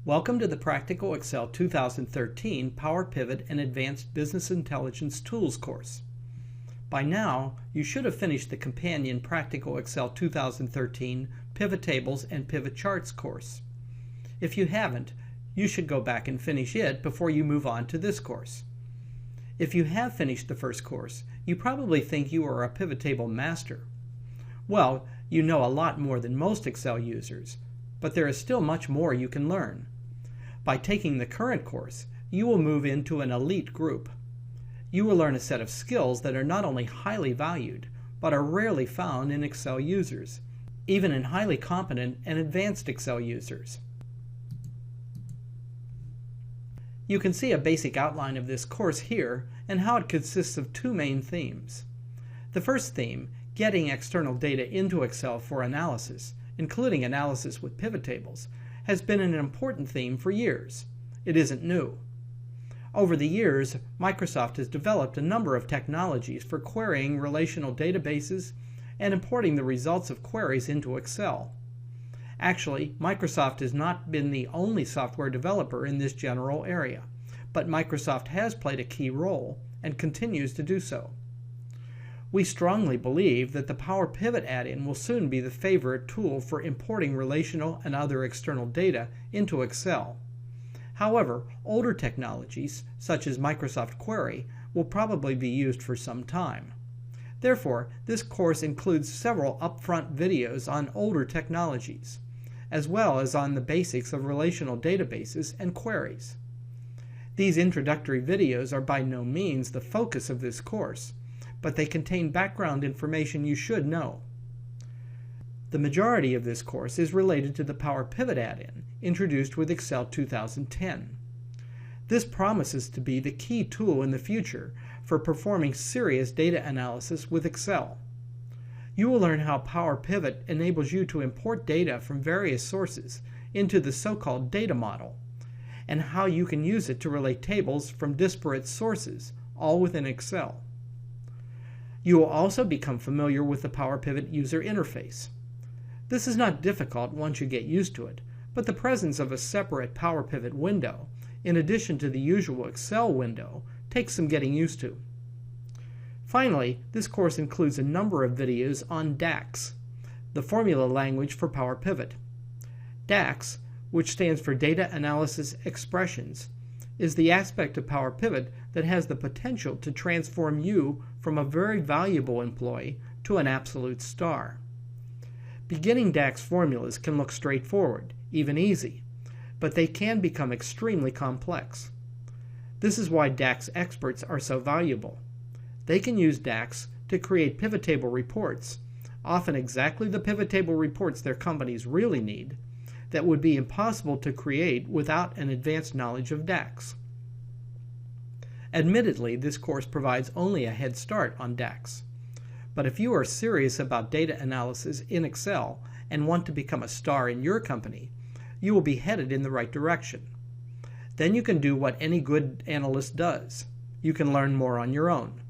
Welcome to the Practical Excel 2013 Power Pivot and Advanced Business Intelligence Tools course. By now, you should have finished the companion Practical Excel 2013 Pivot Tables and Pivot Charts course. If you haven't, you should go back and finish it before you move on to this course. If you have finished the first course, you probably think you are a pivot table master. Well, you know a lot more than most Excel users, but there is still much more you can learn. By taking the current course, you will move into an elite group. You will learn a set of skills that are not only highly valued, but are rarely found in Excel users, even in highly competent and advanced Excel users. You can see a basic outline of this course here and how it consists of two main themes. The first theme, getting external data into Excel for analysis, including analysis with pivot tables, has been an important theme for years. It isn't new. Over the years, Microsoft has developed a number of technologies for querying relational databases and importing the results of queries into Excel. Actually, Microsoft has not been the only software developer in this general area, but Microsoft has played a key role and continues to do so. We strongly believe that the Power Pivot add-in will soon be the favorite tool for importing relational and other external data into Excel. However, older technologies, such as Microsoft Query, will probably be used for some time. Therefore, this course includes several upfront videos on older technologies, as well as on the basics of relational databases and queries. These introductory videos are by no means the focus of this course, but they contain background information you should know. The majority of this course is related to the Power Pivot add-in, introduced with Excel 2010. This promises to be the key tool in the future for performing serious data analysis with Excel. You will learn how Power Pivot enables you to import data from various sources into the so-called data model, and how you can use it to relate tables from disparate sources, all within Excel. You will also become familiar with the Power Pivot user interface. This is not difficult once you get used to it, but the presence of a separate Power Pivot window, in addition to the usual Excel window, takes some getting used to. Finally, this course includes a number of videos on DAX, the formula language for Power Pivot. DAX, which stands for Data Analysis Expressions, is the aspect of Power Pivot that has the potential to transform you from a very valuable employee to an absolute star. Beginning DAX formulas can look straightforward, even easy, but they can become extremely complex. This is why DAX experts are so valuable. They can use DAX to create pivot table reports, often exactly the pivot table reports their companies really need, that would be impossible to create without an advanced knowledge of DAX. Admittedly, this course provides only a head start on DAX. But if you are serious about data analysis in Excel and want to become a star in your company, you will be headed in the right direction. Then you can do what any good analyst does. You can learn more on your own.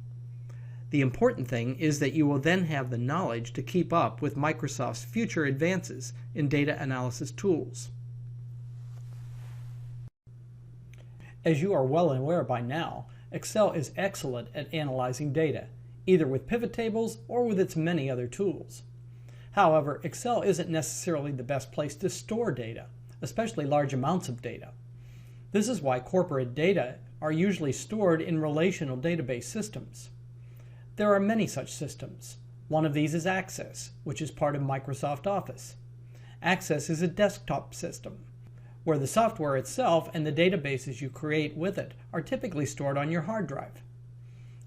The important thing is that you will then have the knowledge to keep up with Microsoft's future advances in data analysis tools. As you are well aware by now, Excel is excellent at analyzing data, either with pivot tables or with its many other tools. However, Excel isn't necessarily the best place to store data, especially large amounts of data. This is why corporate data are usually stored in relational database systems. There are many such systems. One of these is Access, which is part of Microsoft Office. Access is a desktop system, where the software itself and the databases you create with it are typically stored on your hard drive.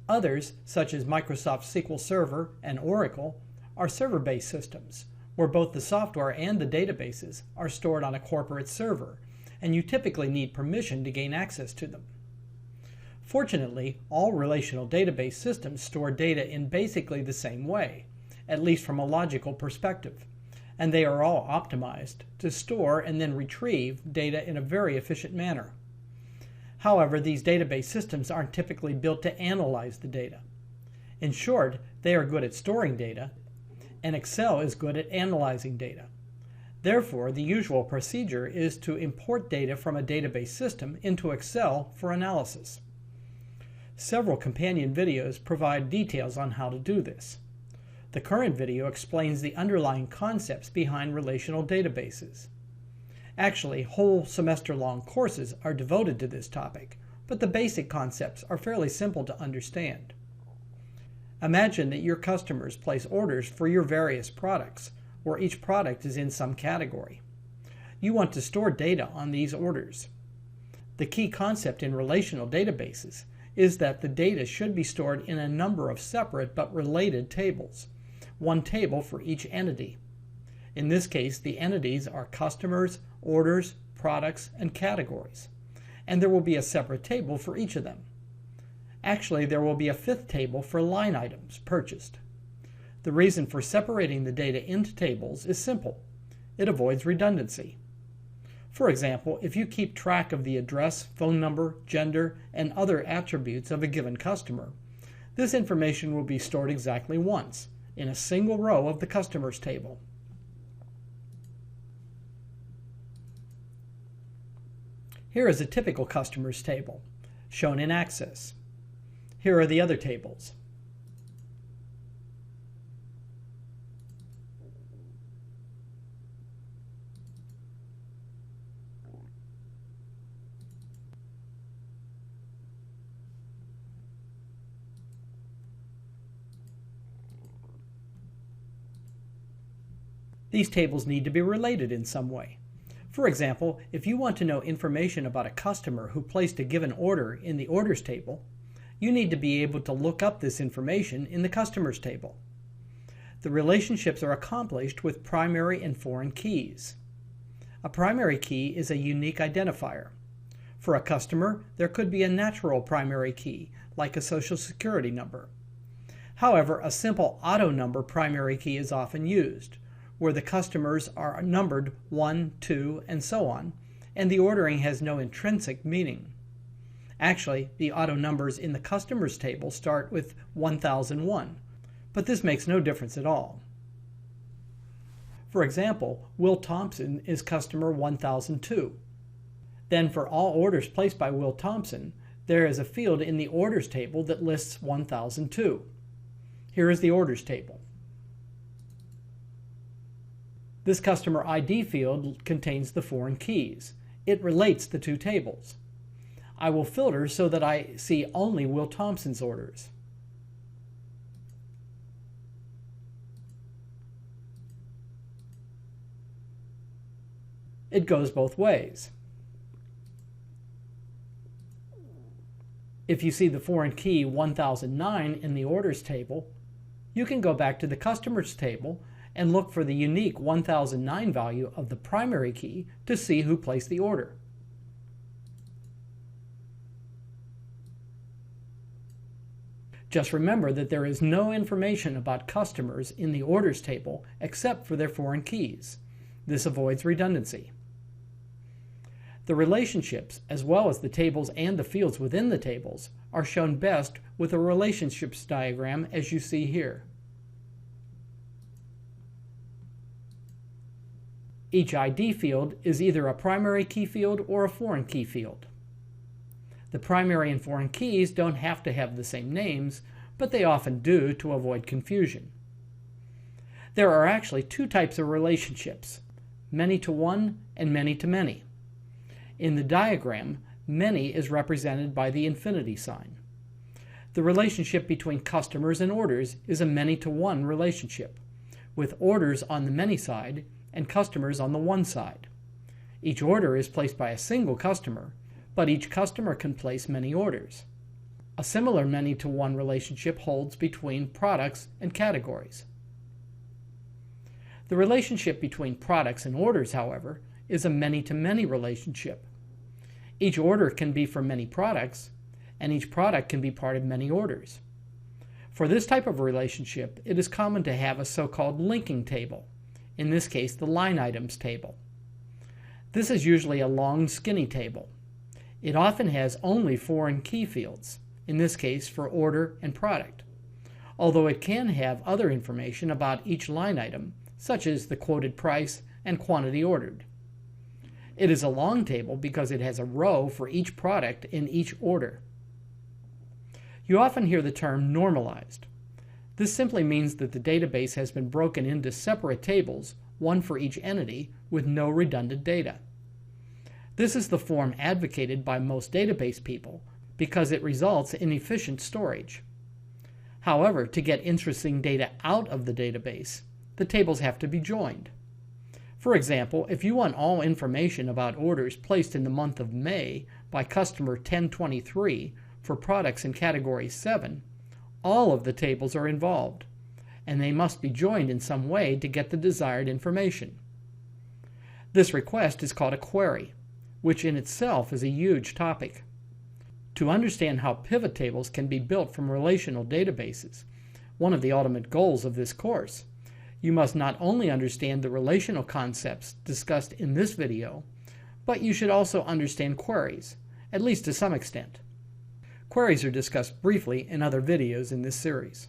Others, such as Microsoft SQL Server and Oracle, are server-based systems, where both the software and the databases are stored on a corporate server, and you typically need permission to gain access to them. Fortunately, all relational database systems store data in basically the same way, at least from a logical perspective, and they are all optimized to store and then retrieve data in a very efficient manner. However, these database systems aren't typically built to analyze the data. In short, they are good at storing data, and Excel is good at analyzing data. Therefore, the usual procedure is to import data from a database system into Excel for analysis. Several companion videos provide details on how to do this. The current video explains the underlying concepts behind relational databases. Actually, whole semester-long courses are devoted to this topic, but the basic concepts are fairly simple to understand. Imagine that your customers place orders for your various products, where each product is in some category. You want to store data on these orders. The key concept in relational databases is that the data should be stored in a number of separate but related tables, one table for each entity. In this case, the entities are customers, orders, products, and categories, and there will be a separate table for each of them. Actually, there will be a fifth table for line items purchased. The reason for separating the data into tables is simple. It avoids redundancy. For example, if you keep track of the address, phone number, gender, and other attributes of a given customer, this information will be stored exactly once, in a single row of the customers table. Here is a typical customers table, shown in Access. Here are the other tables. These tables need to be related in some way. For example, if you want to know information about a customer who placed a given order in the Orders table, you need to be able to look up this information in the Customers table. The relationships are accomplished with primary and foreign keys. A primary key is a unique identifier. For a customer, there could be a natural primary key, like a Social Security number. However, a simple auto number primary key is often used, where the customers are numbered 1, 2, and so on, and the ordering has no intrinsic meaning. Actually, the auto numbers in the customers table start with 1001, but this makes no difference at all. For example, Will Thompson is customer 1002. Then for all orders placed by Will Thompson, there is a field in the orders table that lists 1002. Here is the orders table. This customer ID field contains the foreign keys. It relates the two tables. I will filter so that I see only Will Thompson's orders. It goes both ways. If you see the foreign key 1009 in the orders table, you can go back to the customers table and look for the unique 1009 value of the primary key to see who placed the order. Just remember that there is no information about customers in the orders table except for their foreign keys. This avoids redundancy. The relationships, as well as the tables and the fields within the tables, are shown best with a relationships diagram as you see here. Each ID field is either a primary key field or a foreign key field. The primary and foreign keys don't have to have the same names, but they often do to avoid confusion. There are actually two types of relationships, many-to-one and many-to-many. In the diagram, many is represented by the infinity sign. The relationship between customers and orders is a many-to-one relationship, with orders on the many side and customers on the one side. Each order is placed by a single customer, but each customer can place many orders. A similar many-to-one relationship holds between products and categories. The relationship between products and orders, however, is a many-to-many relationship. Each order can be for many products, and each product can be part of many orders. For this type of relationship, it is common to have a so-called linking table, in this case the line items table. This is usually a long, skinny table. It often has only foreign key fields, in this case for order and product, although it can have other information about each line item, such as the quoted price and quantity ordered. It is a long table because it has a row for each product in each order. You often hear the term normalized. This simply means that the database has been broken into separate tables, one for each entity, with no redundant data. This is the form advocated by most database people because it results in efficient storage. However, to get interesting data out of the database, the tables have to be joined. For example, if you want all information about orders placed in the month of May by customer 1023 for products in category 7, all of the tables are involved, and they must be joined in some way to get the desired information. This request is called a query, which in itself is a huge topic. To understand how pivot tables can be built from relational databases, one of the ultimate goals of this course, you must not only understand the relational concepts discussed in this video, but you should also understand queries, at least to some extent. Queries are discussed briefly in other videos in this series.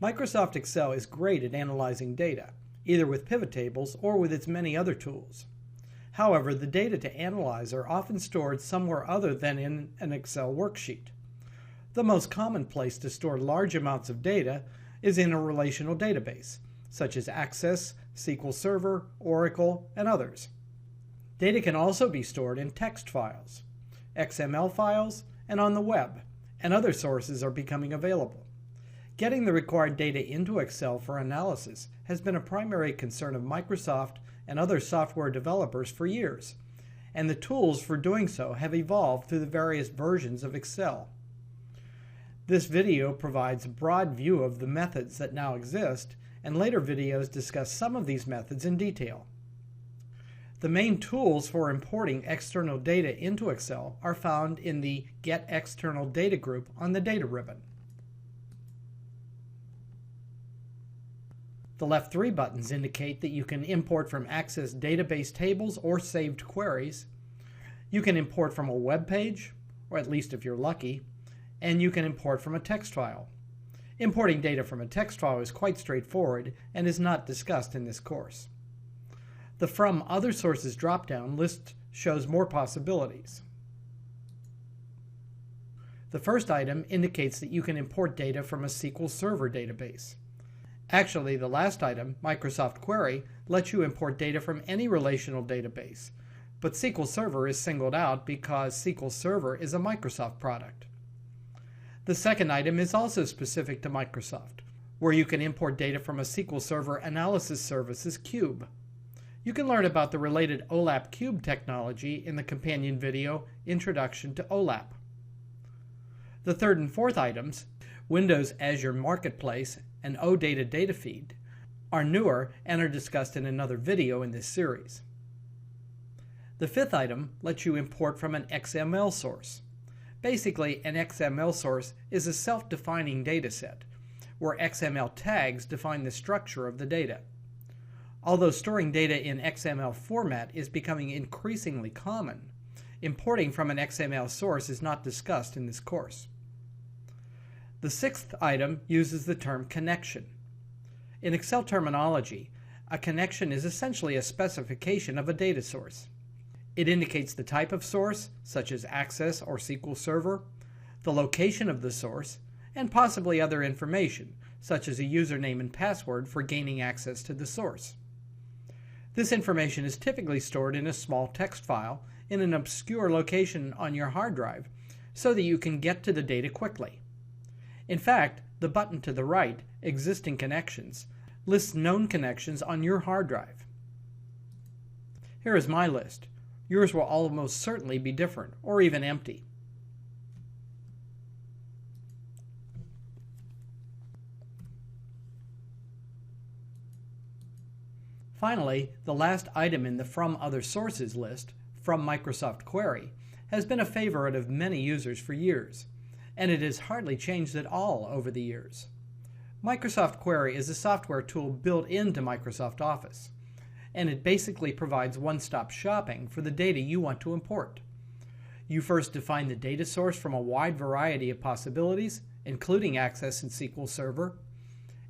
Microsoft Excel is great at analyzing data, either with pivot tables or with its many other tools. However, the data to analyze are often stored somewhere other than in an Excel worksheet. The most common place to store large amounts of data is in a relational database, such as Access, SQL Server, Oracle, and others. Data can also be stored in text files, XML files, and on the web, and other sources are becoming available. Getting the required data into Excel for analysis has been a primary concern of Microsoft and other software developers for years, and the tools for doing so have evolved through the various versions of Excel. This video provides a broad view of the methods that now exist, and later videos discuss some of these methods in detail. The main tools for importing external data into Excel are found in the Get External Data group on the Data ribbon. The left three buttons indicate that you can import from Access database tables or saved queries. You can import from a web page, or at least if you're lucky, and you can import from a text file. Importing data from a text file is quite straightforward and is not discussed in this course. The From Other Sources drop-down list shows more possibilities. The first item indicates that you can import data from a SQL Server database. Actually, the last item, Microsoft Query, lets you import data from any relational database, but SQL Server is singled out because SQL Server is a Microsoft product. The second item is also specific to Microsoft, where you can import data from a SQL Server analysis services cube. You can learn about the related OLAP Cube technology in the companion video, Introduction to OLAP. The third and fourth items, Windows Azure Marketplace and OData Data Feed, are newer and are discussed in another video in this series. The fifth item lets you import from an XML source. Basically, an XML source is a self-defining data set, where XML tags define the structure of the data. Although storing data in XML format is becoming increasingly common, importing from an XML source is not discussed in this course. The sixth item uses the term connection. In Excel terminology, a connection is essentially a specification of a data source. It indicates the type of source, such as Access or SQL Server, the location of the source, and possibly other information, such as a username and password for gaining access to the source. This information is typically stored in a small text file in an obscure location on your hard drive so that you can get to the data quickly. In fact, the button to the right, Existing Connections, lists known connections on your hard drive. Here is my list. Yours will almost certainly be different, or even empty. Finally, the last item in the From Other Sources list, From Microsoft Query, has been a favorite of many users for years, and it has hardly changed at all over the years. Microsoft Query is a software tool built into Microsoft Office, and it basically provides one-stop shopping for the data you want to import. You first define the data source from a wide variety of possibilities, including Access and SQL Server,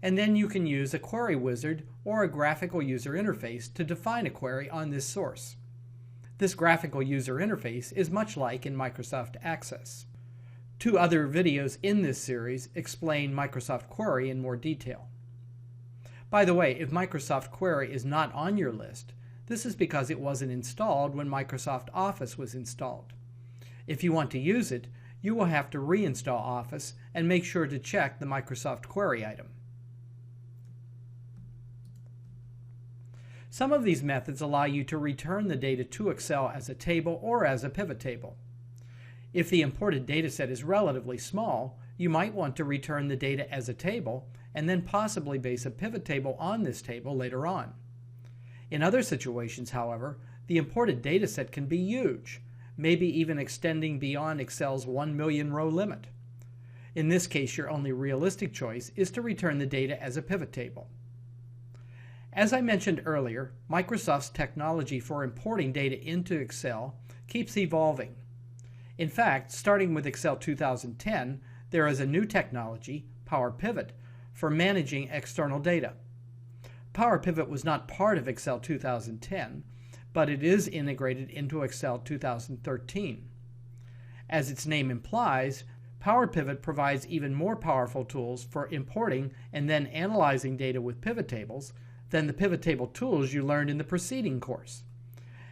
and then you can use a query wizard or a graphical user interface to define a query on this source. This graphical user interface is much like in Microsoft Access. 2 other videos in this series explain Microsoft Query in more detail. By the way, if Microsoft Query is not on your list, this is because it wasn't installed when Microsoft Office was installed. If you want to use it, you will have to reinstall Office and make sure to check the Microsoft Query item. Some of these methods allow you to return the data to Excel as a table or as a pivot table. If the imported dataset is relatively small, you might want to return the data as a table and then possibly base a pivot table on this table later on. In other situations, however, the imported dataset can be huge, maybe even extending beyond Excel's 1 million row limit. In this case, your only realistic choice is to return the data as a pivot table. As I mentioned earlier, Microsoft's technology for importing data into Excel keeps evolving. In fact, starting with Excel 2010, there is a new technology, PowerPivot, for managing external data. PowerPivot was not part of Excel 2010, but it is integrated into Excel 2013. As its name implies, PowerPivot provides even more powerful tools for importing and then analyzing data with pivot tables than the pivot table tools you learned in the preceding course.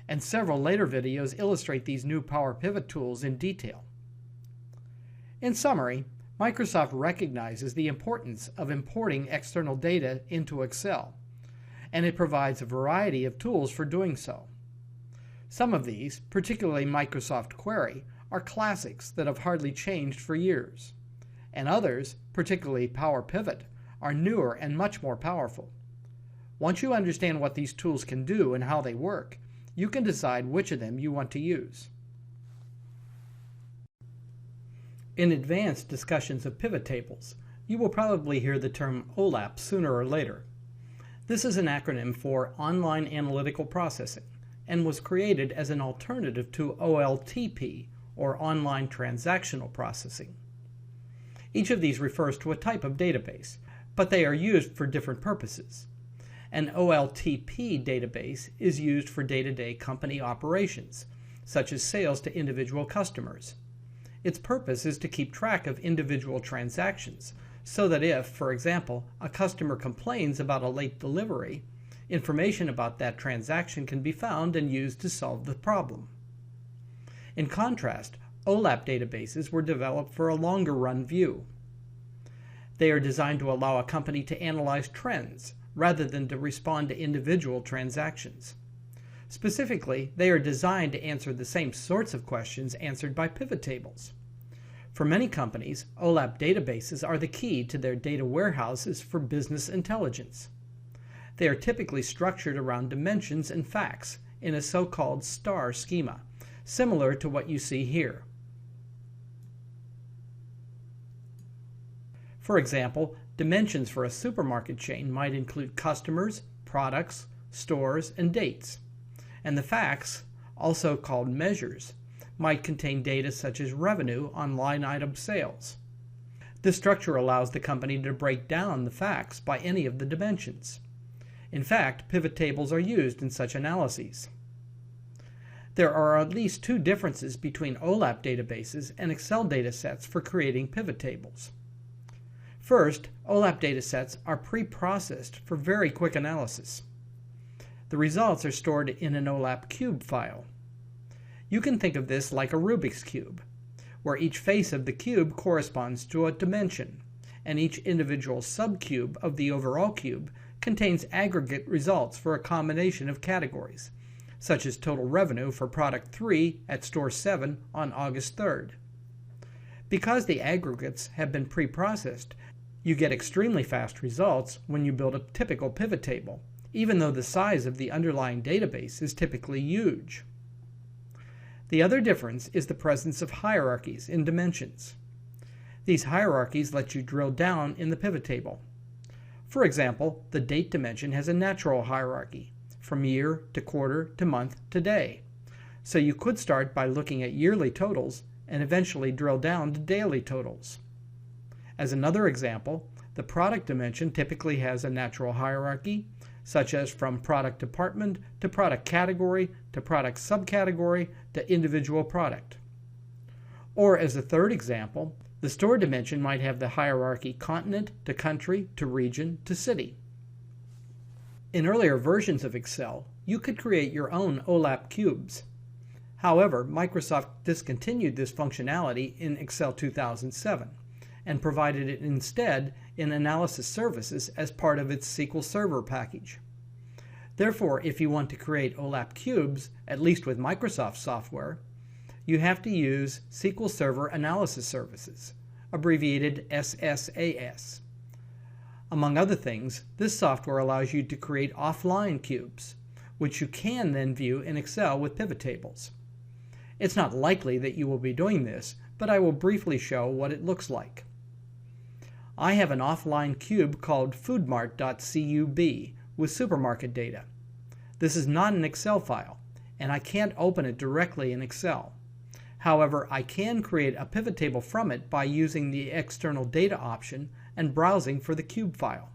And several later videos illustrate these new PowerPivot tools in detail. In summary, Microsoft recognizes the importance of importing external data into Excel, and it provides a variety of tools for doing so. Some of these, particularly Microsoft Query, are classics that have hardly changed for years, and others, particularly PowerPivot, are newer and much more powerful. Once you understand what these tools can do and how they work, you can decide which of them you want to use. In advanced discussions of pivot tables, you will probably hear the term OLAP sooner or later. This is an acronym for Online Analytical Processing and was created as an alternative to OLTP, or Online Transactional Processing. Each of these refers to a type of database, but they are used for different purposes. An OLTP database is used for day-to-day company operations, such as sales to individual customers. Its purpose is to keep track of individual transactions, so that if, for example, a customer complains about a late delivery, information about that transaction can be found and used to solve the problem. In contrast, OLAP databases were developed for a longer run view. They are designed to allow a company to analyze trends, rather than to respond to individual transactions. Specifically, they are designed to answer the same sorts of questions answered by pivot tables. For many companies, OLAP databases are the key to their data warehouses for business intelligence. They are typically structured around dimensions and facts in a so-called star schema, similar to what you see here. For example, dimensions for a supermarket chain might include customers, products, stores, and dates. And the facts, also called measures, might contain data such as revenue on line item sales. This structure allows the company to break down the facts by any of the dimensions. In fact, pivot tables are used in such analyses. There are at least 2 differences between OLAP databases and Excel datasets for creating pivot tables. First, OLAP datasets are pre-processed for very quick analysis. The results are stored in an OLAP cube file. You can think of this like a Rubik's Cube, where each face of the cube corresponds to a dimension, and each individual subcube of the overall cube contains aggregate results for a combination of categories, such as total revenue for product 3 at store 7 on August 3rd. Because the aggregates have been pre-processed, you get extremely fast results when you build a typical pivot table, even though the size of the underlying database is typically huge. The other difference is the presence of hierarchies in dimensions. These hierarchies let you drill down in the pivot table. For example, the date dimension has a natural hierarchy, from year to quarter to month to day. So you could start by looking at yearly totals and eventually drill down to daily totals. As another example, The product dimension typically has a natural hierarchy, such as from product department to product category to product subcategory to individual product. Or as a third example, the store dimension might have the hierarchy continent to country to region to city. In earlier versions of Excel, you could create your own OLAP cubes. However, Microsoft discontinued this functionality in Excel 2007 and provided it instead in Analysis Services as part of its SQL Server package. Therefore, if you want to create OLAP cubes, at least with Microsoft software, you have to use SQL Server Analysis Services, abbreviated SSAS. Among other things, this software allows you to create offline cubes, which you can then view in Excel with pivot tables. It's not likely that you will be doing this, but I will briefly show what it looks like. I have an offline cube called foodmart.cub with supermarket data. This is not an Excel file, and I can't open it directly in Excel. However, I can create a pivot table from it by using the external data option and browsing for the cube file.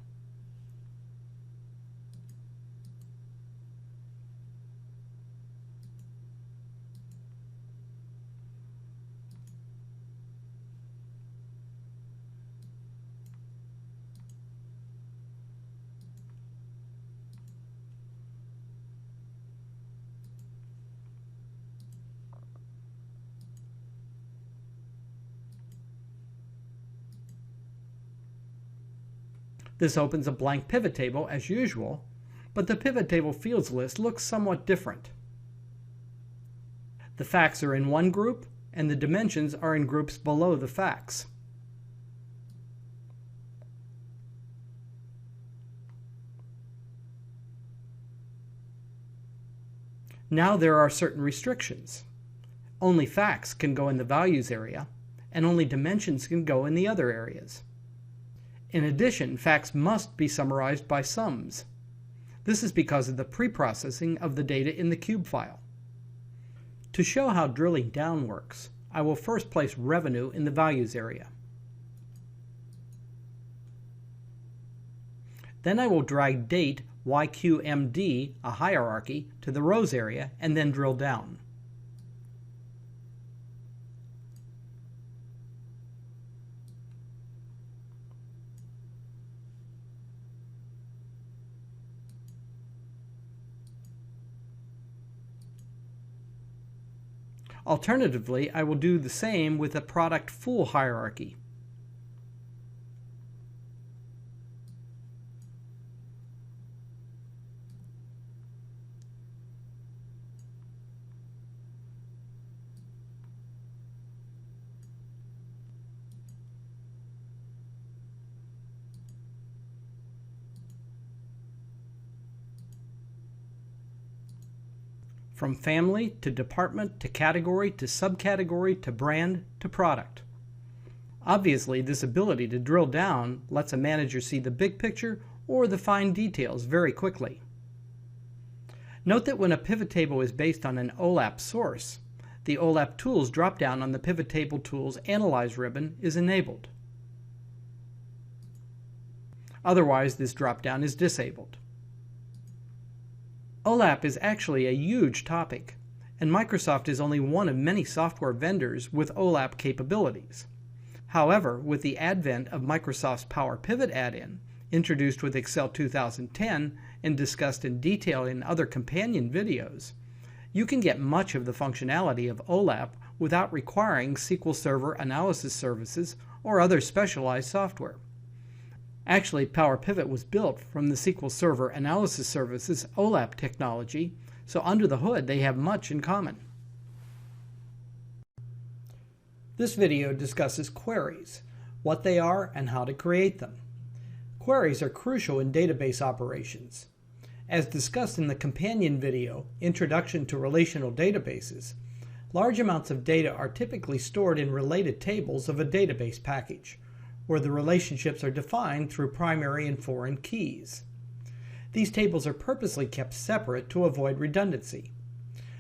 This opens a blank pivot table as usual, but the pivot table fields list looks somewhat different. The facts are in one group, and the dimensions are in groups below the facts. Now there are certain restrictions. Only facts can go in the values area, and only dimensions can go in the other areas. In addition, facts must be summarized by sums. This is because of the pre-processing of the data in the cube file. To show how drilling down works, I will first place revenue in the values area. Then I will drag date YQMD, a hierarchy, to the rows area and then drill down. Alternatively, I will do the same with a product full hierarchy. From family to department to category to subcategory to brand to product. Obviously, this ability to drill down lets a manager see the big picture or the fine details very quickly. Note that when a pivot table is based on an OLAP source, the OLAP Tools drop-down on the Pivot Table Tools Analyze ribbon is enabled. Otherwise, this drop-down is disabled. OLAP is actually a huge topic, and Microsoft is only one of many software vendors with OLAP capabilities. However, with the advent of Microsoft's Power Pivot add-in, introduced with Excel 2010 and discussed in detail in other companion videos, you can get much of the functionality of OLAP without requiring SQL Server Analysis Services or other specialized software. Actually, Power Pivot was built from the SQL Server Analysis Services OLAP technology, so under the hood they have much in common. This video discusses queries, what they are and how to create them. Queries are crucial in database operations. As discussed in the companion video, Introduction to Relational Databases, large amounts of data are typically stored in related tables of a database package, where the relationships are defined through primary and foreign keys. These tables are purposely kept separate to avoid redundancy.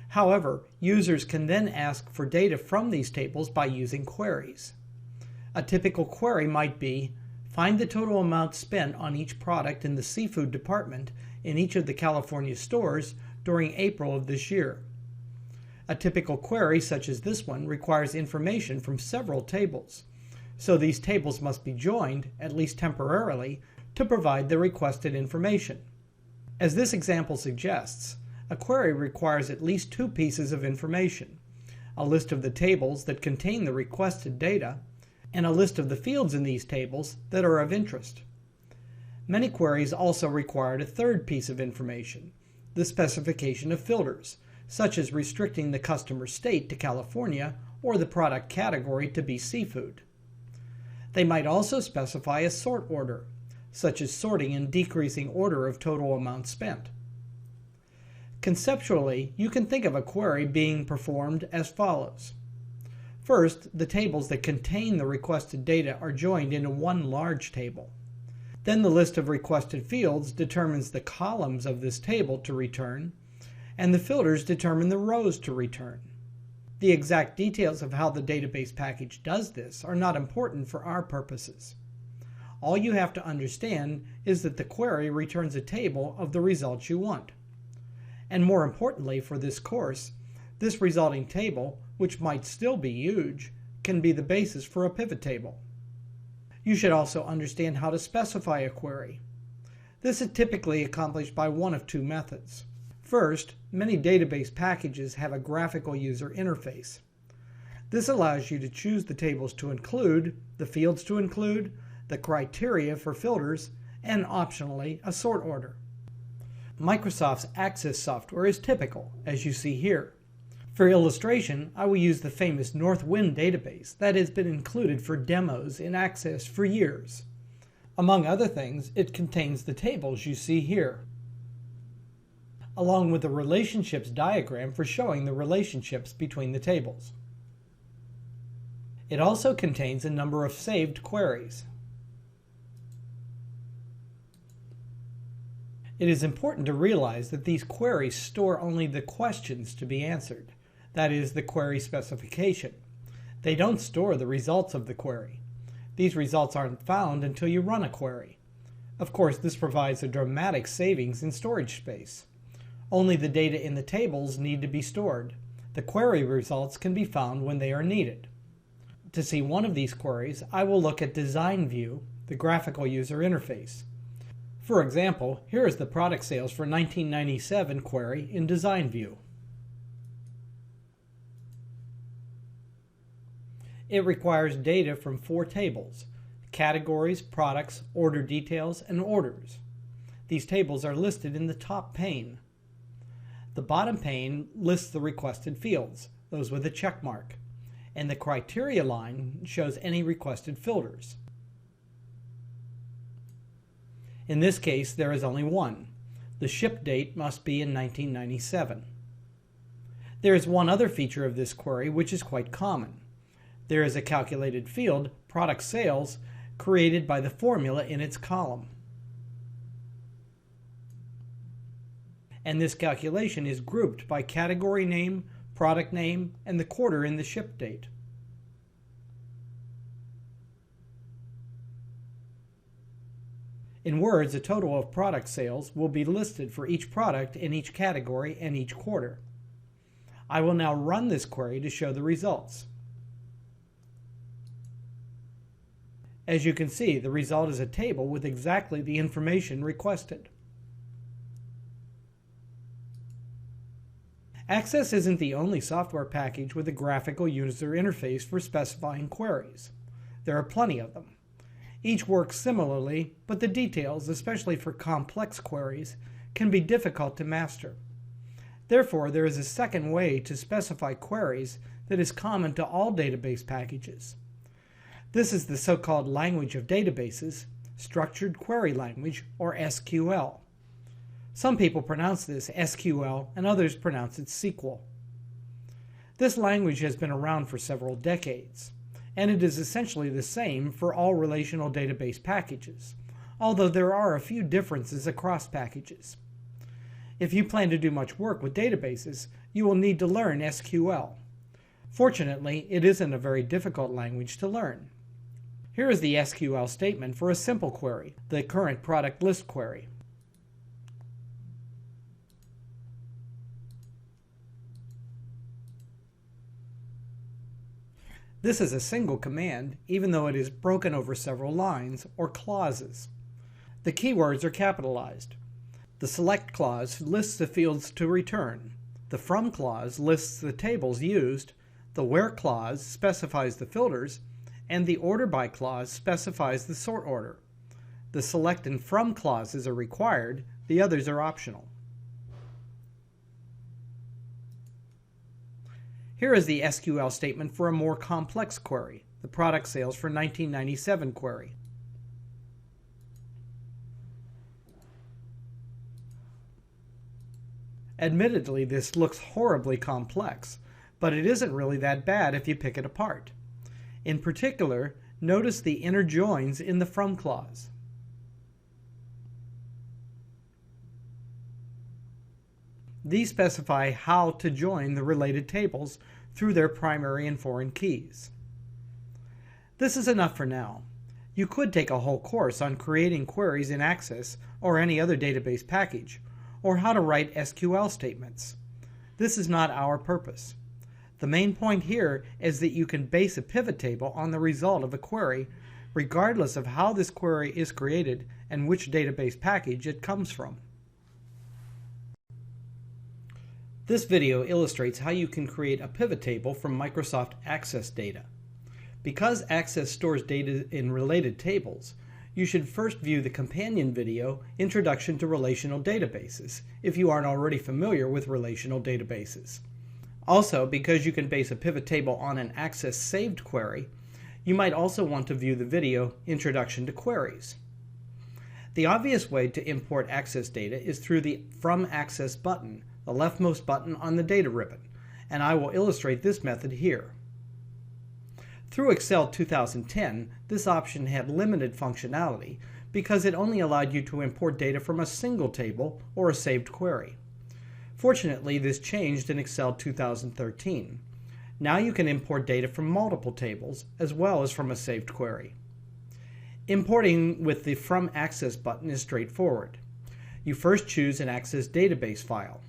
However, users can then ask for data from these tables by using queries. A typical query might be, Find the total amount spent on each product in the seafood department in each of the California stores during April of this year. A typical query such as this one requires information from several tables, so these tables must be joined, at least temporarily, to provide the requested information. As this example suggests, a query requires at least two pieces of information: a list of the tables that contain the requested data, and a list of the fields in these tables that are of interest. Many queries also required a third piece of information, the specification of filters, such as restricting the customer state to California or the product category to be seafood. They might also specify a sort order, such as sorting and decreasing order of total amount spent. Conceptually, you can think of a query being performed as follows. First, the tables that contain the requested data are joined into one large table. Then the list of requested fields determines the columns of this table to return, and the filters determine the rows to return. The exact details of how the database package does this are not important for our purposes. All you have to understand is that the query returns a table of the results you want. And more importantly for this course, this resulting table, which might still be huge, can be the basis for a pivot table. You should also understand how to specify a query. This is typically accomplished by one of two methods. First, many database packages have a graphical user interface. This allows you to choose the tables to include, the fields to include, the criteria for filters, and optionally a sort order. Microsoft's Access software is typical, as you see here. For illustration, I will use the famous Northwind database that has been included for demos in Access for years. Among other things, it contains the tables you see here, along with the relationships diagram for showing the relationships between the tables. It also contains a number of saved queries. It is important to realize that these queries store only the questions to be answered, that is, the query specification. They don't store the results of the query. These results aren't found until you run a query. Of course, this provides a dramatic savings in storage space. Only the data in the tables need to be stored. The query results can be found when they are needed. To see one of these queries, I will look at Design View, the graphical user interface. For example, here is the product sales for 1997 query in Design View. It requires data from 4 tables: categories, products, order details, and orders. These tables are listed in the top pane. The bottom pane lists the requested fields, those with a check mark, and the criteria line shows any requested filters. In this case, there is only one. The ship date must be in 1997. There is one other feature of this query which is quite common. There is a calculated field, product sales, created by the formula in its column. And this calculation is grouped by category name, product name, and the quarter in the ship date. In words, a total of product sales will be listed for each product in each category and each quarter. I will now run this query to show the results. As you can see, the result is a table with exactly the information requested. Access isn't the only software package with a graphical user interface for specifying queries. There are plenty of them. Each works similarly, but the details, especially for complex queries, can be difficult to master. Therefore, there is a second way to specify queries that is common to all database packages. This is the so-called language of databases, Structured Query Language, or SQL. Some people pronounce this SQL and others pronounce it SQL. This language has been around for several decades, and it is essentially the same for all relational database packages, although there are a few differences across packages. If you plan to do much work with databases, you will need to learn SQL. Fortunately, it isn't a very difficult language to learn. Here is the SQL statement for a simple query, the current product list query. This is a single command, even though it is broken over several lines or clauses. The keywords are capitalized. The select clause lists the fields to return. The from clause lists the tables used. The where clause specifies the filters, and the order by clause specifies the sort order. The select and from clauses are required, the others are optional. Here is the SQL statement for a more complex query, the product sales for 1997 query. Admittedly, this looks horribly complex, but it isn't really that bad if you pick it apart. In particular, notice the inner joins in the from clause. These specify how to join the related tables through their primary and foreign keys. This is enough for now. You could take a whole course on creating queries in Access or any other database package, or how to write SQL statements. This is not our purpose. The main point here is that you can base a pivot table on the result of a query, regardless of how this query is created and which database package it comes from. This video illustrates how you can create a pivot table from Microsoft Access data. Because Access stores data in related tables, you should first view the companion video, Introduction to Relational Databases, if you aren't already familiar with relational databases. Also, because you can base a pivot table on an Access saved query, you might also want to view the video, Introduction to Queries. The obvious way to import Access data is through the From Access button, the leftmost button on the data ribbon, and I will illustrate this method here. Through Excel 2010, this option had limited functionality because it only allowed you to import data from a single table or a saved query. Fortunately, this changed in Excel 2013. Now you can import data from multiple tables as well as from a saved query. Importing with the From Access button is straightforward. You first choose an Access database file.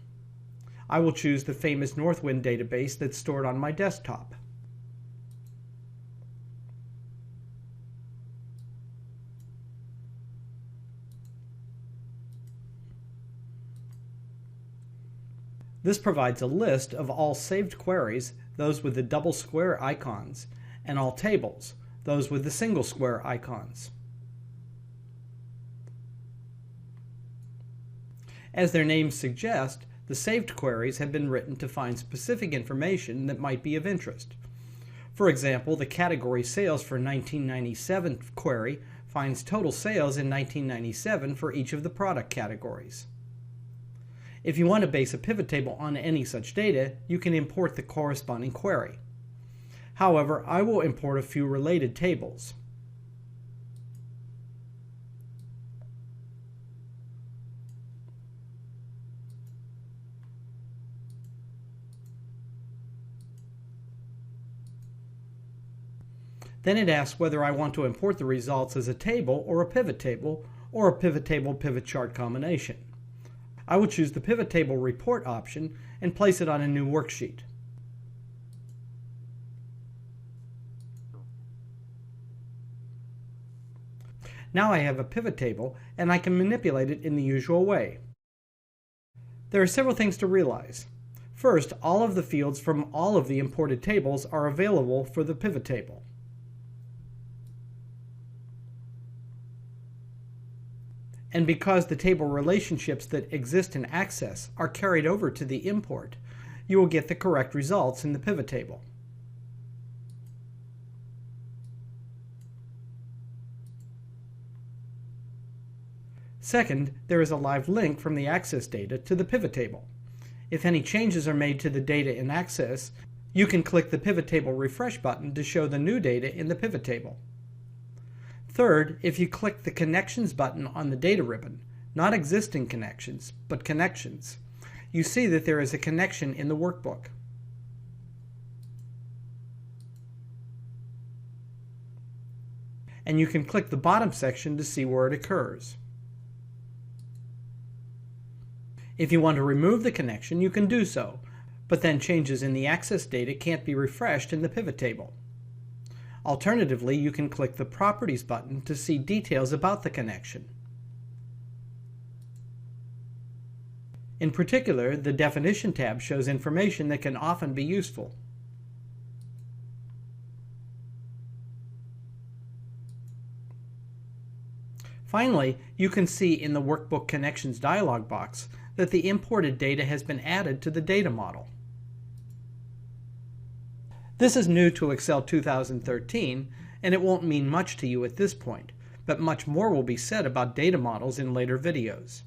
I will choose the famous Northwind database that's stored on my desktop. This provides a list of all saved queries, those with the double square icons, and all tables, those with the single square icons. As their names suggest, the saved queries have been written to find specific information that might be of interest. For example, the category sales for 1997 query finds total sales in 1997 for each of the product categories. If you want to base a pivot table on any such data, you can import the corresponding query. However, I will import a few related tables. Then it asks whether I want to import the results as a table or a pivot table pivot chart combination. I will choose the pivot table report option and place it on a new worksheet. Now I have a pivot table and I can manipulate it in the usual way. There are several things to realize. First, all of the fields from all of the imported tables are available for the pivot table. And because the table relationships that exist in Access are carried over to the import, you will get the correct results in the pivot table. Second, there is a live link from the Access data to the pivot table. If any changes are made to the data in Access, you can click the pivot table refresh button to show the new data in the pivot table. Third, if you click the Connections button on the data ribbon, not existing connections, but connections, you see that there is a connection in the workbook. and you can click the bottom section to see where it occurs. If you want to remove the connection, you can do so, but then changes in the access data can't be refreshed in the pivot table. Alternatively, you can click the Properties button to see details about the connection. In particular, the Definition tab shows information that can often be useful. Finally, you can see in the Workbook Connections dialog box that the imported data has been added to the data model. This is new to Excel 2013, and it won't mean much to you at this point, but much more will be said about data models in later videos.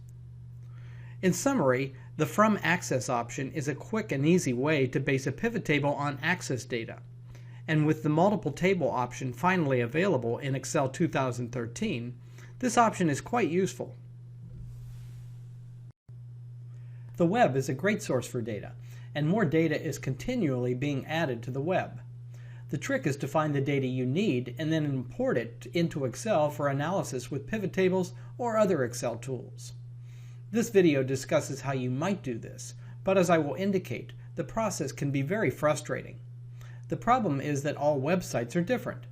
In summary, the From Access option is a quick and easy way to base a pivot table on access data, and with the Multiple Table option finally available in Excel 2013, this option is quite useful. The web is a great source for data, and more data is continually being added to the web. The trick is to find the data you need and then import it into Excel for analysis with pivot tables or other Excel tools. This video discusses how you might do this, but as I will indicate, the process can be very frustrating. The problem is that all websites are different.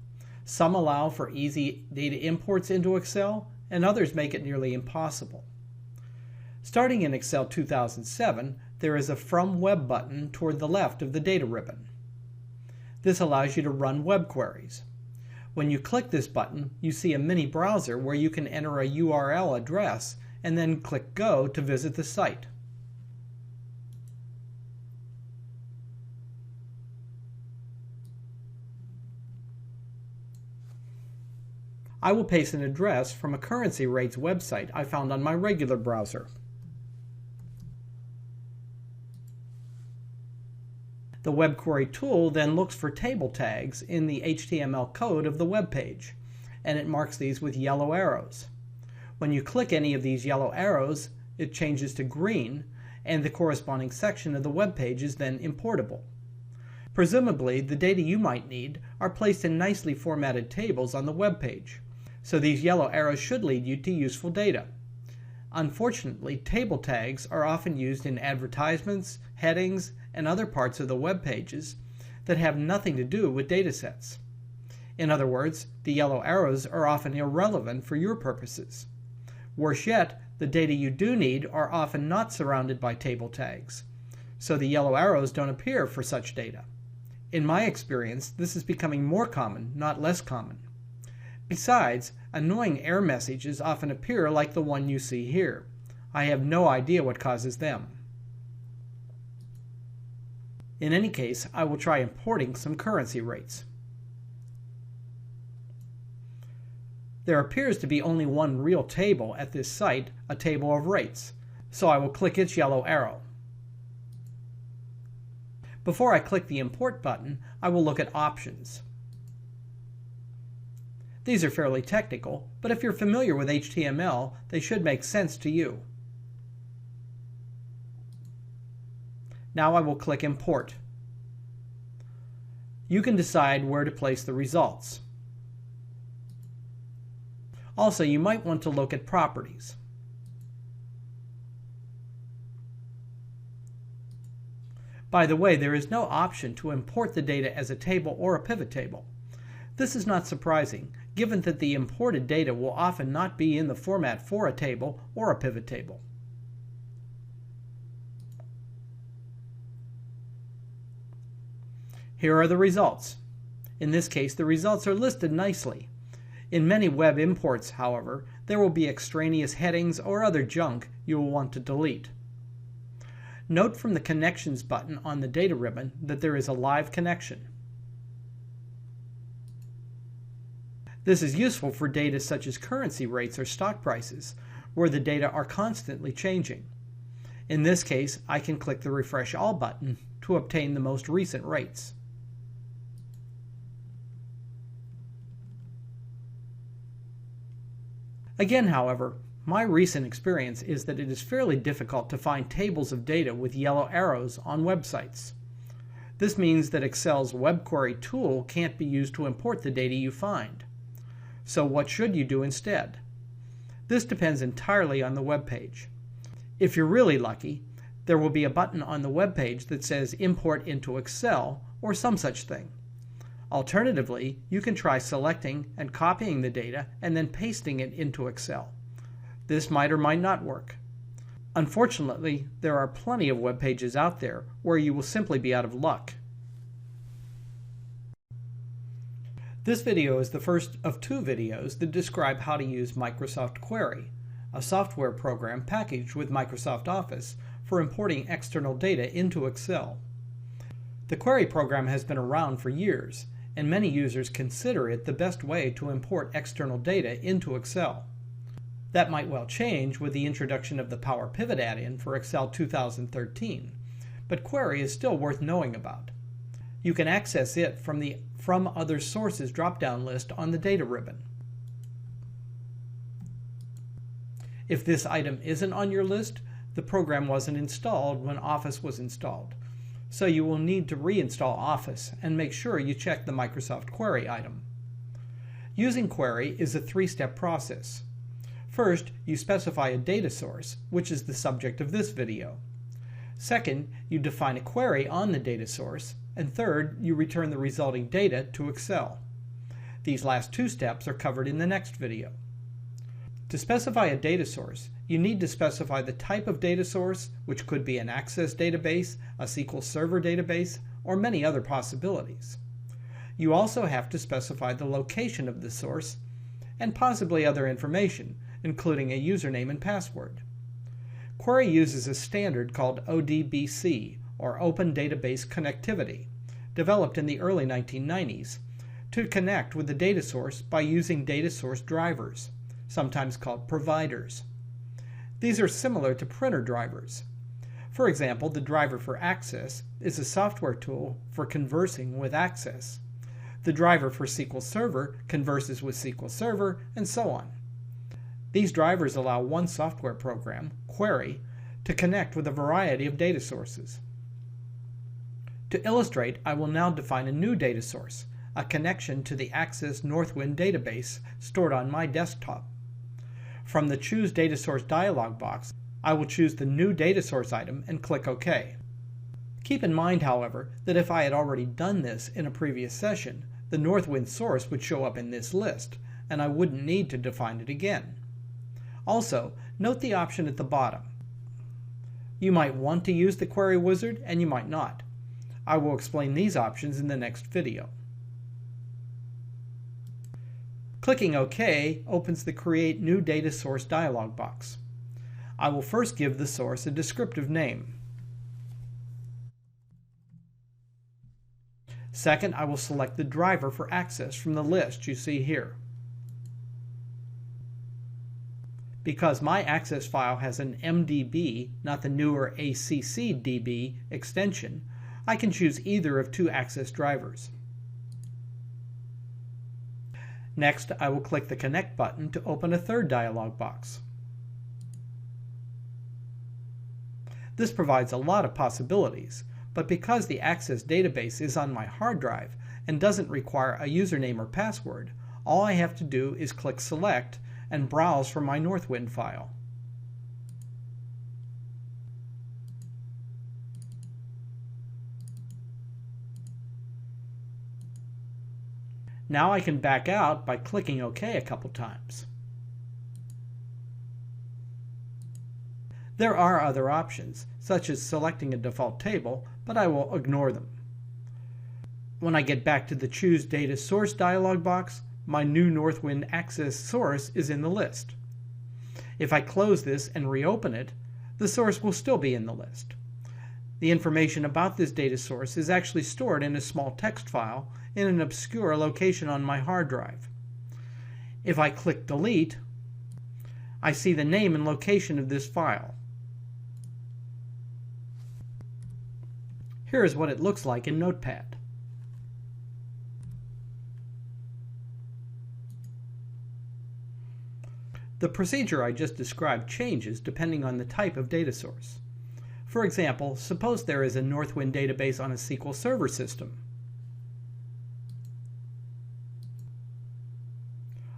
Some allow for easy data imports into Excel, and others make it nearly impossible. Starting in Excel 2007, there is a From Web button toward the left of the data ribbon. This allows you to run web queries. When you click this button, you see a mini browser where you can enter a URL address and then click Go to visit the site. I will paste an address from a currency rates website I found on my regular browser. The web query tool then looks for table tags in the HTML code of the web page, and it marks these with yellow arrows. When you click any of these yellow arrows, it changes to green, and the corresponding section of the web page is then importable. Presumably, the data you might need are placed in nicely formatted tables on the web page, so these yellow arrows should lead you to useful data. Unfortunately, table tags are often used in advertisements, headings, and other parts of the web pages that have nothing to do with datasets. In other words, the yellow arrows are often irrelevant for your purposes. Worse yet, the data you do need are often not surrounded by table tags, so the yellow arrows don't appear for such data. In my experience, this is becoming more common, not less common. Besides, annoying error messages often appear like the one you see here. I have no idea what causes them. In any case, I will try importing some currency rates. There appears to be only one real table at this site, a table of rates, so I will click its yellow arrow. Before I click the Import button, I will look at Options. These are fairly technical, but if you're familiar with HTML, they should make sense to you. Now I will click Import. You can decide where to place the results. Also, you might want to look at Properties. By the way, there is no option to import the data as a table or a pivot table. This is not surprising, given that the imported data will often not be in the format for a table or a pivot table. Here are the results. In this case, the results are listed nicely. In many web imports, however, there will be extraneous headings or other junk you will want to delete. Note from the Connections button on the data ribbon that there is a live connection. This is useful for data such as currency rates or stock prices, where the data are constantly changing. In this case, I can click the Refresh All button to obtain the most recent rates. Again, however, my recent experience is that it is fairly difficult to find tables of data with yellow arrows on websites. This means that Excel's web query tool can't be used to import the data you find. So what should you do instead? This depends entirely on the web page. If you're really lucky, there will be a button on the web page that says Import into Excel or some such thing. Alternatively, you can try selecting and copying the data and then pasting it into Excel. This might or might not work. Unfortunately, there are plenty of web pages out there where you will simply be out of luck. This video is the first of two videos that describe how to use Microsoft Query, a software program packaged with Microsoft Office for importing external data into Excel. The Query program has been around for years, and many users consider it the best way to import external data into Excel. That might well change with the introduction of the Power Pivot add-in for Excel 2013, but Query is still worth knowing about. You can access it from the From Other Sources drop-down list on the data ribbon. If this item isn't on your list, the program wasn't installed when Office was installed, so you will need to reinstall Office and make sure you check the Microsoft Query item. Using Query is a three-step process. First, you specify a data source, which is the subject of this video. Second, you define a query on the data source. And third, you return the resulting data to Excel. These last two steps are covered in the next video. To specify a data source, you need to specify the type of data source, which could be an Access database, a SQL Server database, or many other possibilities. You also have to specify the location of the source and possibly other information, including a username and password. Query uses a standard called ODBC, or Open Database Connectivity, developed in the early 1990s, to connect with the data source by using data source drivers, sometimes called providers. These are similar to printer drivers. For example, the driver for Access is a software tool for conversing with Access. The driver for SQL Server converses with SQL Server, and so on. These drivers allow one software program, Query, to connect with a variety of data sources. To illustrate, I will now define a new data source, a connection to the Access Northwind database stored on my desktop. From the Choose Data Source dialog box, I will choose the new data source item and click OK. Keep in mind, however, that if I had already done this in a previous session, the Northwind source would show up in this list, and I wouldn't need to define it again. Also, note the option at the bottom. You might want to use the Query Wizard, and you might not. I will explain these options in the next video. Clicking OK opens the Create New Data Source dialog box. I will first give the source a descriptive name. Second, I will select the driver for Access from the list you see here. Because my Access file has an MDB, not the newer ACCDB extension, I can choose either of two Access drivers. Next, I will click the Connect button to open a third dialog box. This provides a lot of possibilities, but because the Access database is on my hard drive and doesn't require a username or password, all I have to do is click Select and browse for my Northwind file. Now I can back out by clicking OK a couple times. There are other options, such as selecting a default table, but I will ignore them. When I get back to the Choose Data Source dialog box, my new Northwind Access source is in the list. If I close this and reopen it, the source will still be in the list. The information about this data source is actually stored in a small text file in an obscure location on my hard drive. If I click Delete, I see the name and location of this file. Here is what it looks like in Notepad. The procedure I just described changes depending on the type of data source. For example, suppose there is a Northwind database on a SQL Server system.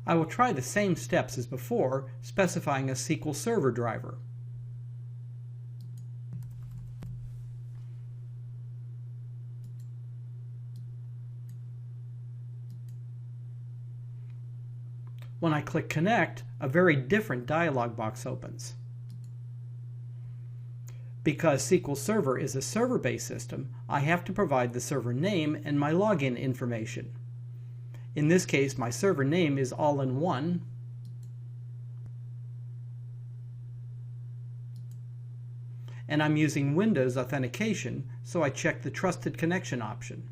I will try the same steps as before, specifying a SQL Server driver. When I click Connect, a very different dialog box opens. Because SQL Server is a server-based system, I have to provide the server name and my login information. In this case, my server name is all-in-one, and I'm using Windows authentication, so I check the Trusted Connection option.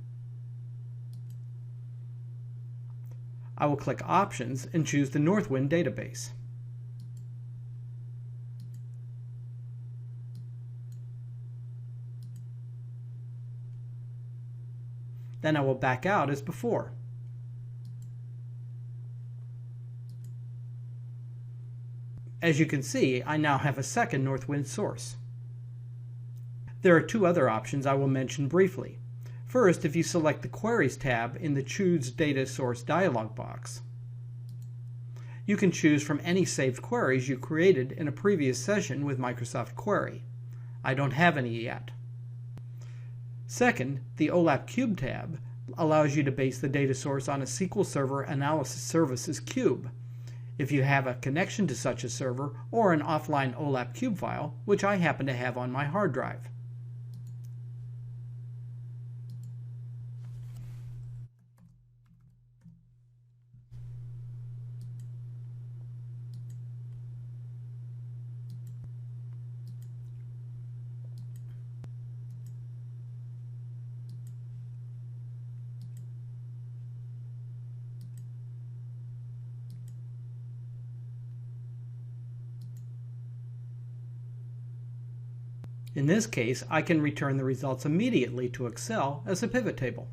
I will click Options and choose the Northwind database. Then I will back out as before. As you can see, I now have a second Northwind source. There are two other options I will mention briefly. First, if you select the Queries tab in the Choose Data Source dialog box, you can choose from any saved queries you created in a previous session with Microsoft Query. I don't have any yet. Second, the OLAP Cube tab allows you to base the data source on a SQL Server Analysis Services cube, if you have a connection to such a server or an offline OLAP Cube file, which I happen to have on my hard drive. In this case, I can return the results immediately to Excel as a pivot table.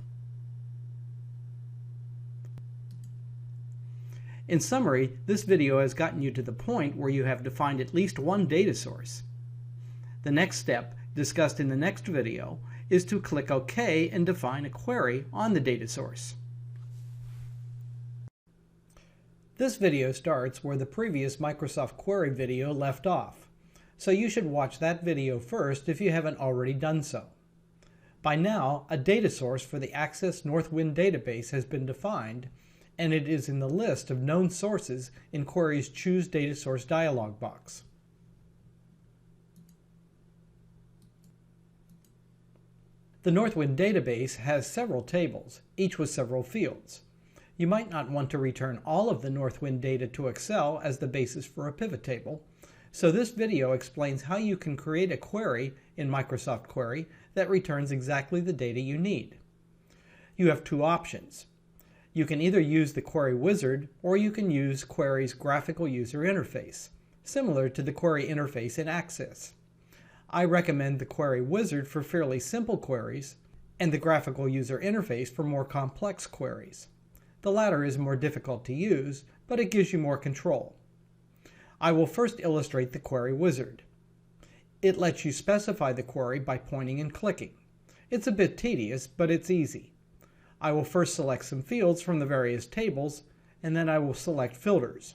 In summary, this video has gotten you to the point where you have defined at least one data source. The next step, discussed in the next video, is to click OK and define a query on the data source. This video starts where the previous Microsoft Query video left off, so you should watch that video first if you haven't already done so. By now, a data source for the Access Northwind database has been defined, and it is in the list of known sources in Query's Choose Data Source dialog box. The Northwind database has several tables, each with several fields. You might not want to return all of the Northwind data to Excel as the basis for a pivot table, so this video explains how you can create a query in Microsoft Query that returns exactly the data you need. You have two options. You can either use the Query Wizard or you can use Query's graphical user interface, similar to the query interface in Access. I recommend the Query Wizard for fairly simple queries and the graphical user interface for more complex queries. The latter is more difficult to use, but it gives you more control. I will first illustrate the Query Wizard. It lets you specify the query by pointing and clicking. It's a bit tedious, but it's easy. I will first select some fields from the various tables, and then I will select filters.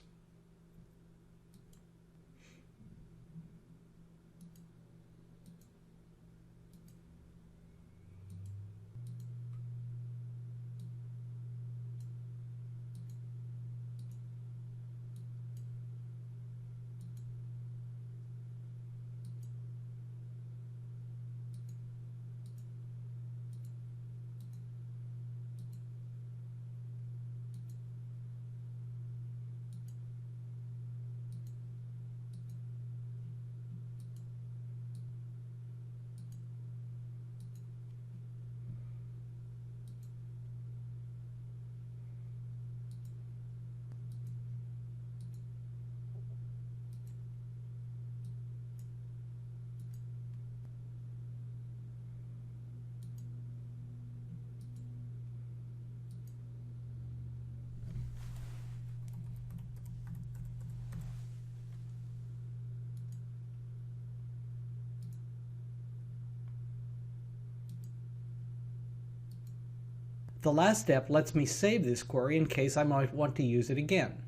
The last step lets me save this query in case I might want to use it again.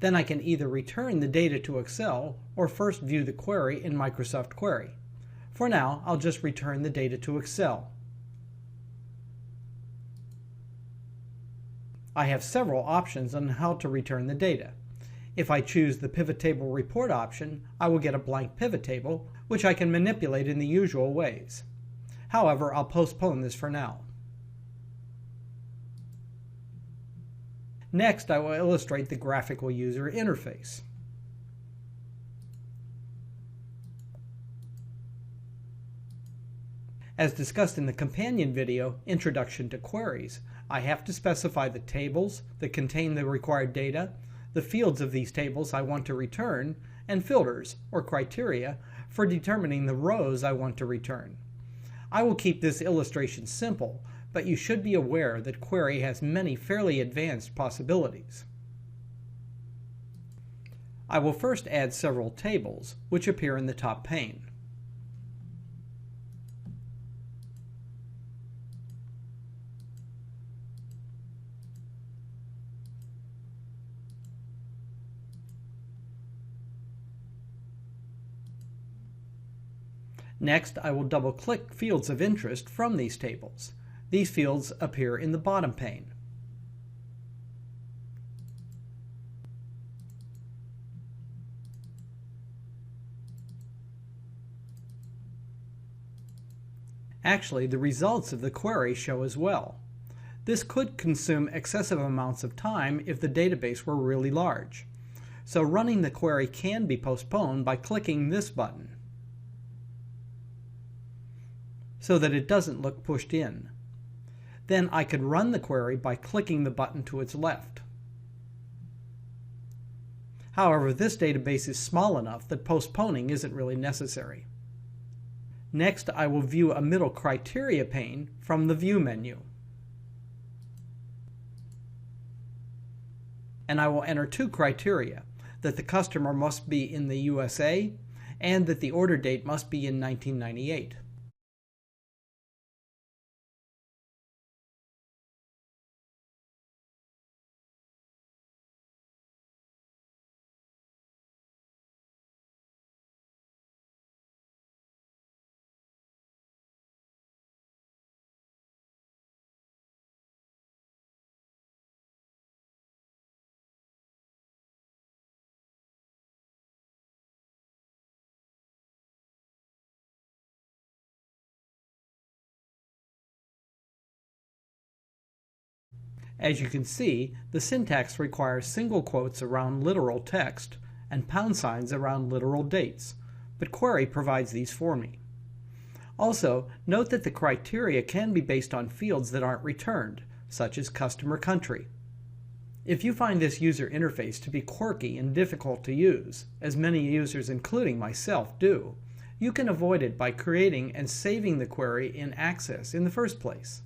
Then I can either return the data to Excel or first view the query in Microsoft Query. For now, I'll just return the data to Excel. I have several options on how to return the data. If I choose the Pivot Table Report option, I will get a blank pivot table, which I can manipulate in the usual ways. However, I'll postpone this for now. Next, I will illustrate the graphical user interface. As discussed in the companion video, Introduction to Queries, I have to specify the tables that contain the required data, the fields of these tables I want to return, and filters, or criteria, for determining the rows I want to return. I will keep this illustration simple, but you should be aware that Query has many fairly advanced possibilities. I will first add several tables, which appear in the top pane. Next, I will double-click fields of interest from these tables. These fields appear in the bottom pane. Actually, the results of the query show as well. This could consume excessive amounts of time if the database were really large. So running the query can be postponed by clicking this button, so that it doesn't look pushed in. Then I could run the query by clicking the button to its left. However, this database is small enough that postponing isn't really necessary. Next, I will view a middle criteria pane from the View menu. And I will enter two criteria: that the customer must be in the USA and that the order date must be in 1998. As you can see, the syntax requires single quotes around literal text and pound signs around literal dates, but Query provides these for me. Also, note that the criteria can be based on fields that aren't returned, such as customer country. If you find this user interface to be quirky and difficult to use, as many users including myself do, you can avoid it by creating and saving the query in Access in the first place.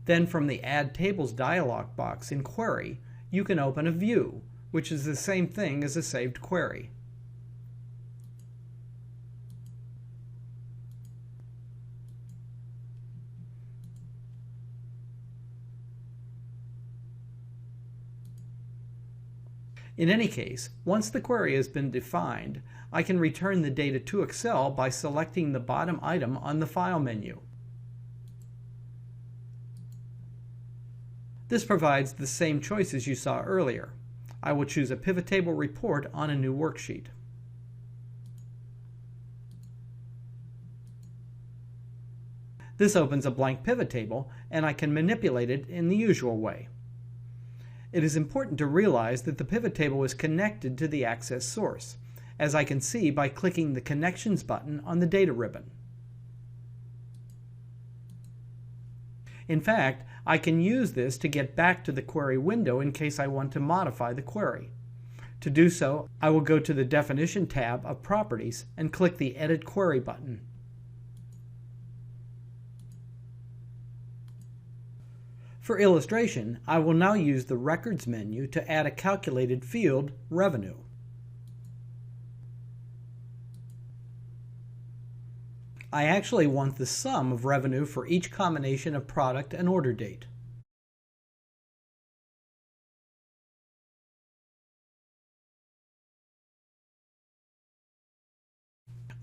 Then from the Add Tables dialog box in Query, you can open a view, which is the same thing as a saved query. In any case, once the query has been defined, I can return the data to Excel by selecting the bottom item on the File menu. This provides the same choices you saw earlier. I will choose a Pivot Table Report on a new worksheet. This opens a blank pivot table, and I can manipulate it in the usual way. It is important to realize that the pivot table is connected to the Access source, as I can see by clicking the Connections button on the data ribbon. In fact, I can use this to get back to the query window in case I want to modify the query. To do so, I will go to the Definition tab of Properties and click the Edit Query button. For illustration, I will now use the Records menu to add a calculated field, Revenue. I actually want the sum of revenue for each combination of product and order date.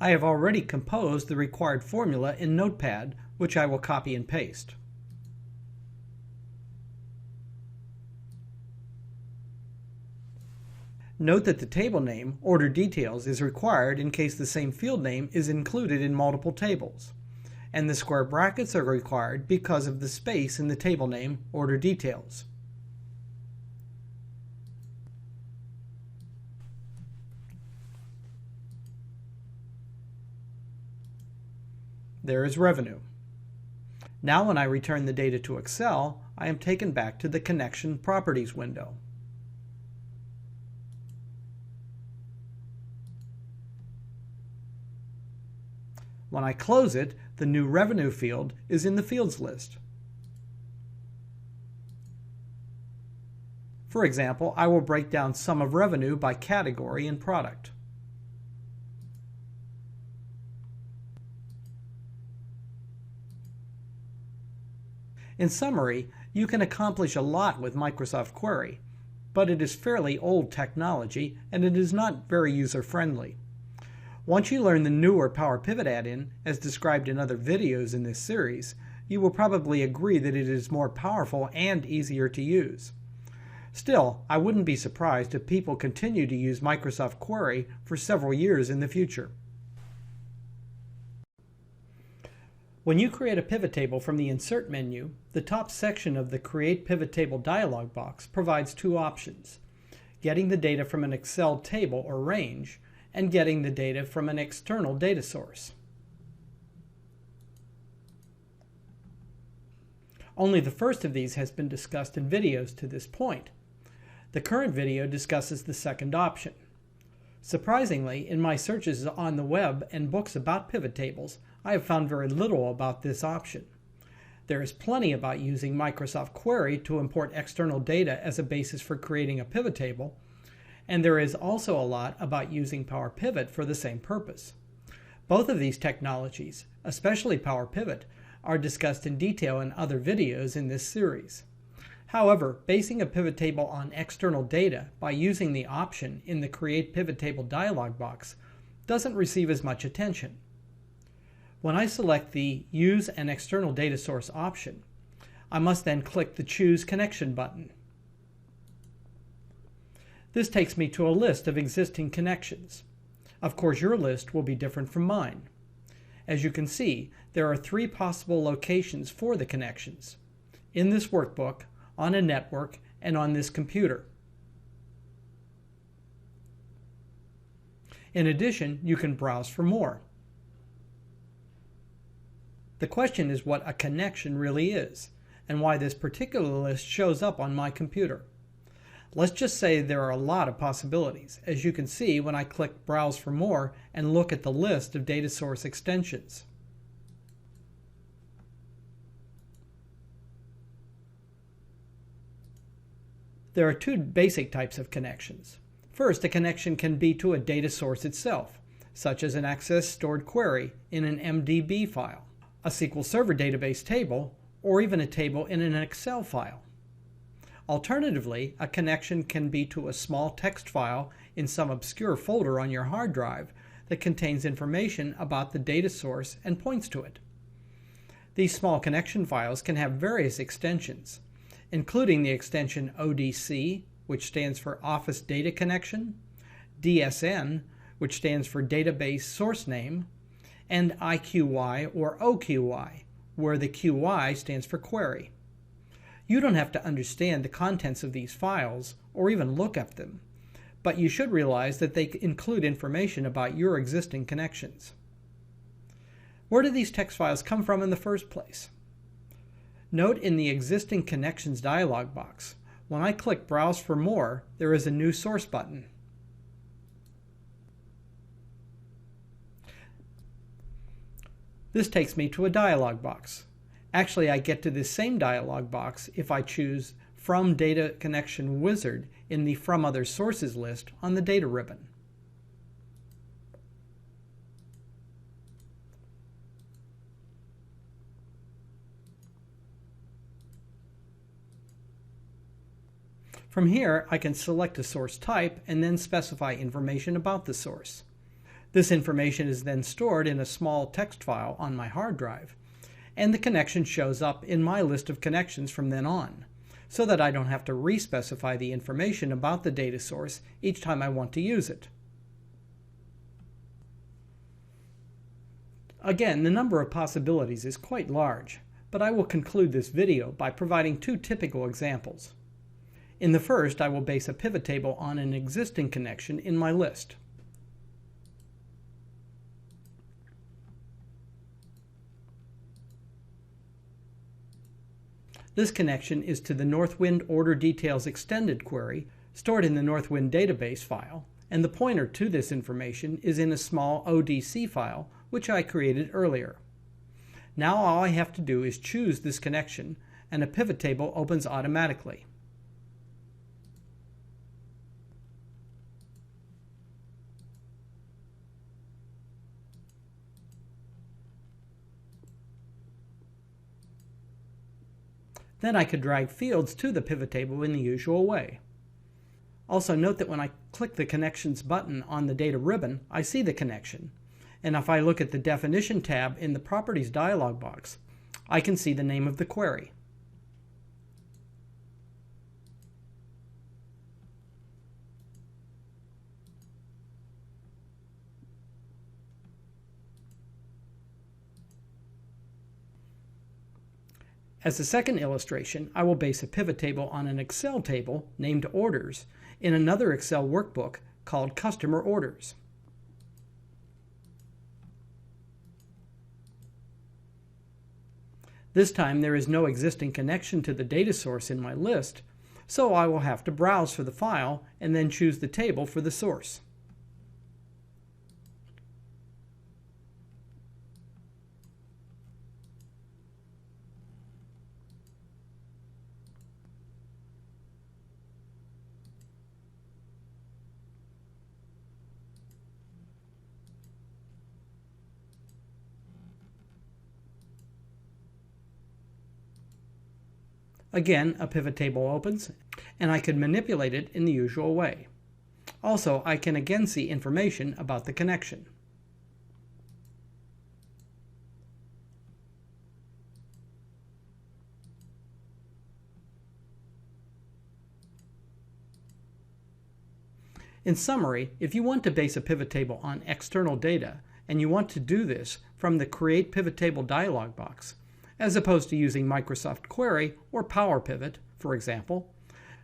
I have already composed the required formula in Notepad, which I will copy and paste. Note that the table name, order details, is required in case the same field name is included in multiple tables. And the square brackets are required because of the space in the table name, order details. There is revenue. Now when I return the data to Excel, I am taken back to the Connection Properties window. When I close it, the new revenue field is in the fields list. For example, I will break down sum of revenue by category and product. In summary, you can accomplish a lot with Microsoft Query, but it is fairly old technology and it is not very user-friendly. Once you learn the newer Power Pivot add-in, as described in other videos in this series, you will probably agree that it is more powerful and easier to use. Still, I wouldn't be surprised if people continue to use Microsoft Query for several years in the future. When you create a pivot table from the Insert menu, the top section of the Create Pivot Table dialog box provides two options: getting the data from an Excel table or range, and getting the data from an external data source. Only the first of these has been discussed in videos to this point. The current video discusses the second option. Surprisingly, in my searches on the web and books about pivot tables, I have found very little about this option. There is plenty about using Microsoft Query to import external data as a basis for creating a pivot table, and there is also a lot about using Power Pivot for the same purpose. Both of these technologies, especially Power Pivot, are discussed in detail in other videos in this series. However, basing a pivot table on external data by using the option in the Create Pivot Table dialog box doesn't receive as much attention. When I select the Use an External Data Source option, I must then click the Choose Connection button. This takes me to a list of existing connections. Of course, your list will be different from mine. As you can see, there are 3 possible locations for the connections: in this workbook, on a network, and on this computer. In addition, you can browse for more. The question is what a connection really is, and why this particular list shows up on my computer. Let's just say there are a lot of possibilities, as you can see when I click Browse for More and look at the list of data source extensions. There are 2 basic types of connections. First, a connection can be to a data source itself, such as an Access stored query in an MDB file, a SQL Server database table, or even a table in an Excel file. Alternatively, a connection can be to a small text file in some obscure folder on your hard drive that contains information about the data source and points to it. These small connection files can have various extensions, including the extension ODC, which stands for Office Data Connection, DSN, which stands for Database Source Name, and IQY or OQY, where the QY stands for Query. You don't have to understand the contents of these files or even look up them, but you should realize that they include information about your existing connections. Where do these text files come from in the first place? Note in the Existing Connections dialog box, when I click Browse for More, there is a New Source button. This takes me to a dialog box. Actually, I get to this same dialog box if I choose From Data Connection Wizard in the From Other Sources list on the Data ribbon. From here, I can select a source type and then specify information about the source. This information is then stored in a small text file on my hard drive, and the connection shows up in my list of connections from then on, so that I don't have to re-specify the information about the data source each time I want to use it. Again, the number of possibilities is quite large, but I will conclude this video by providing two typical examples. In the first, I will base a pivot table on an existing connection in my list. This connection is to the Northwind Order Details Extended query stored in the Northwind database file, and the pointer to this information is in a small ODC file which I created earlier. Now all I have to do is choose this connection, and a pivot table opens automatically. Then I could drag fields to the pivot table in the usual way. Also note that when I click the Connections button on the data ribbon, I see the connection. And if I look at the Definition tab in the Properties dialog box, I can see the name of the query. As a second illustration, I will base a pivot table on an Excel table named Orders in another Excel workbook called Customer Orders. This time there is no existing connection to the data source in my list, so I will have to browse for the file and then choose the table for the source. Again, a pivot table opens, and I can manipulate it in the usual way. Also, I can again see information about the connection. In summary, if you want to base a pivot table on external data, and you want to do this from the Create Pivot Table dialog box, as opposed to using Microsoft Query or Power Pivot, for example,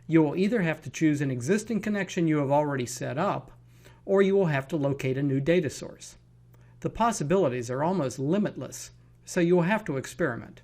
you will either have to choose an existing connection you have already set up, or you will have to locate a new data source. The possibilities are almost limitless, so you will have to experiment.